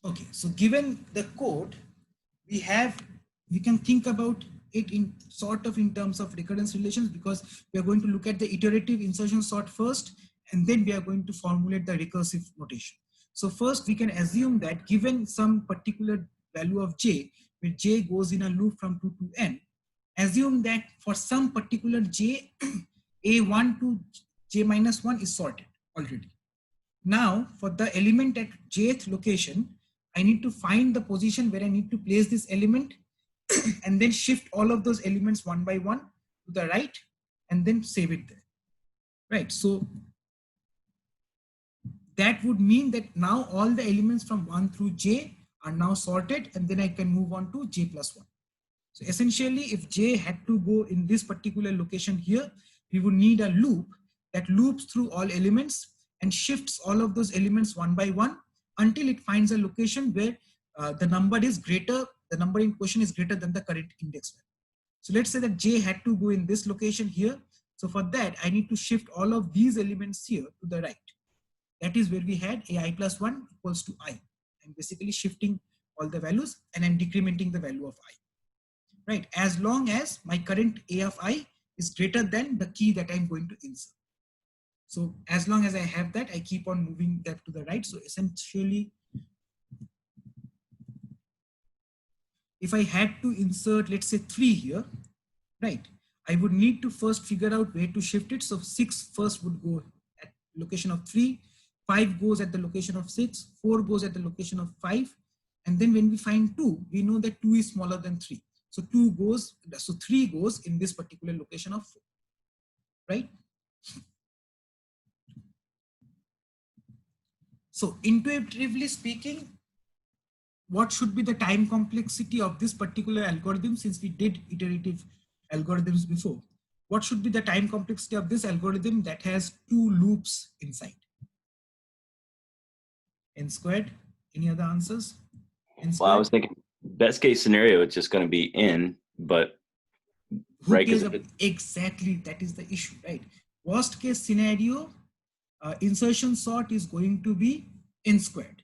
Okay, so given the code, we can think about it in sort of in terms of recurrence relations, because we are going to look at the iterative insertion sort first, and then we are going to formulate the recursive notation. So first we can assume that given some particular value of j, where j goes in a loop from 2 to n, assume that for some particular j, a1 to j minus 1 is sorted already. Now, for the element at jth location, I need to find the position where I need to place this element and then shift all of those elements one by one to the right and then save it there. Right. So that would mean that now all the elements from 1 through j are now sorted, and then I can move on to j plus 1. So essentially, if j had to go in this particular location here, we would need a loop that loops through all elements and shifts all of those elements one by one until it finds a location where the number in question is greater than the current index value. So let's say that j had to go in this location here. So for that, I need to shift all of these elements here to the right. That is where we had ai plus 1 equals to I. I'm basically shifting all the values and I'm decrementing the value of I. Right, as long as my current a of I is greater than the key that I'm going to insert. So as long as I have that, I keep on moving that to the right. So essentially, if I had to insert, let's say 3 here, right, I would need to first figure out where to shift it. So 6 first would go at location of 3, 5 goes at the location of 6, 4 goes at the location of 5. And then when we find 2, we know that 2 is smaller than 3. So 3 goes in this particular location of 4, right? So intuitively speaking, what should be the time complexity of this particular algorithm, since we did iterative algorithms before? What should be the time complexity of this algorithm that has 2 loops inside? N squared? Any other answers? N squared? Well, I was thinking best case scenario, it's just going to be n, but right? Exactly, that is the issue, right? Worst case scenario, insertion sort is going to be n squared.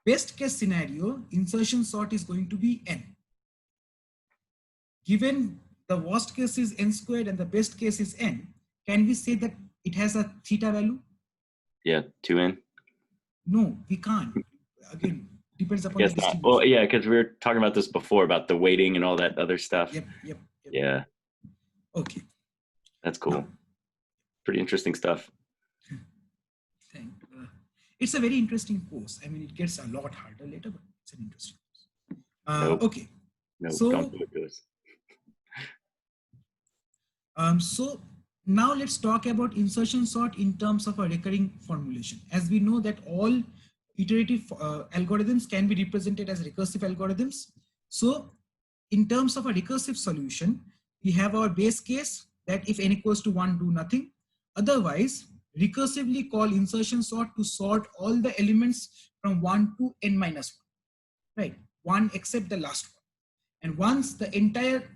Best case scenario, insertion sort is going to be n. Given the worst case is n squared and the best case is n, can we say that it has a theta value? Yeah, 2n. No, we can't. Again, depends upon the distribution. Well, yeah, because we were talking about this before about the weighting and all that other stuff. Yep. Yeah. Okay. That's cool. Pretty interesting stuff. It's a very interesting course. I mean, it gets a lot harder later, but it's an interesting course. Nope. Okay. No, so, don't do it to us. So now let's talk about insertion sort in terms of a recurring formulation. As we know that all iterative algorithms can be represented as recursive algorithms. So in terms of a recursive solution, we have our base case that if n equals to 1, do nothing. Otherwise, recursively call insertion sort to sort all the elements from 1 to n minus 1, right? 1 except the last one. And once the entire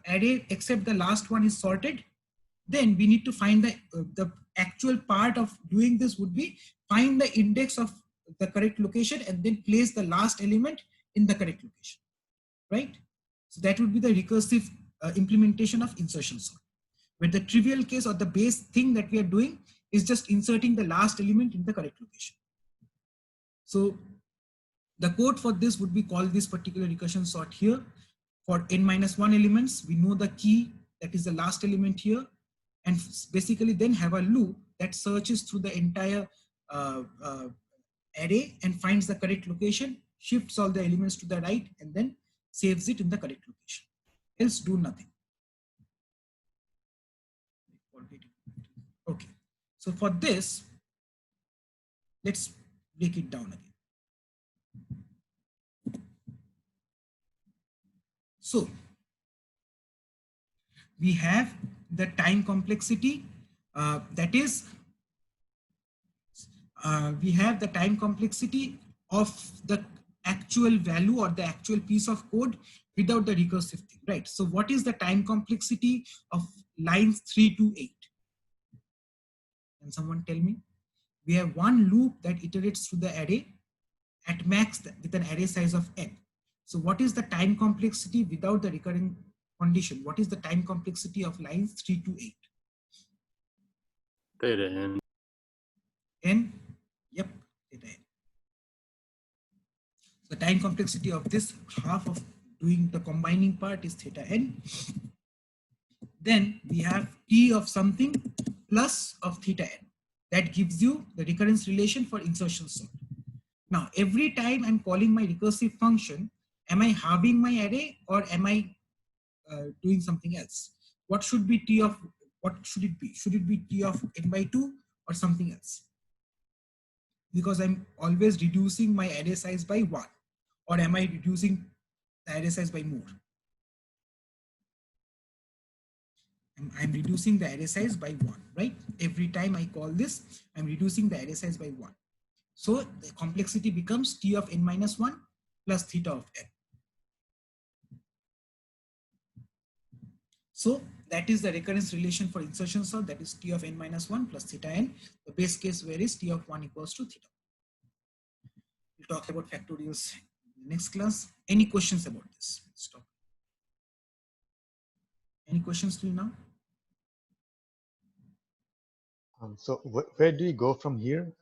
array except the last one is sorted, then we need to find the actual part of doing this would be find the index of the correct location and then place the last element in the correct location, right? So that would be the recursive implementation of insertion sort, where the trivial case or the base thing that we are doing is just inserting the last element in the correct location. So the code for this would be called this particular recursion sort here. For n minus 1 elements, we know the key that is the last element here, and basically then have a loop that searches through the entire array and finds the correct location, shifts all the elements to the right, and then saves it in the correct location. Else do nothing. Okay, so for this, let's break it down again. So we have the time complexity, that is, we have the time complexity of the actual value or the actual piece of code without the recursive thing, right? So what is the time complexity of lines 3 to 8? Can someone tell me? We have one loop that iterates through the array, at max with an array size of n. So what is the time complexity without the recurring condition? What is the time complexity of lines 3 to 8? Theta n. N? Yep, theta n. The time complexity of this half of doing the combining part is theta n. Then we have t of something plus of theta n. That gives you the recurrence relation for insertion sort. Now, every time I'm calling my recursive function, am I halving my array or am I doing something else? What should be t of, what should it be? Should it be t of n by 2 or something else? Because I'm always reducing my array size by 1. Or am I reducing the array size by more? I'm reducing the array size by 1, right? Every time I call this, I'm reducing the array size by 1. So the complexity becomes t of n minus 1 plus theta of n. So that is the recurrence relation for insertion sort, that is t of n minus 1 plus theta n. The base case where is t of 1 equals to theta. We'll talk about factorials in the next class. Any questions about this? Stop. Any questions till now? So where do you go from here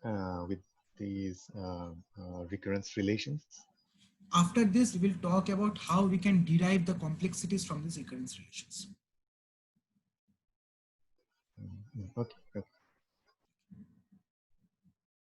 with these recurrence relations? After this, we will talk about how we can derive the complexities from these recurrence relations. Okay.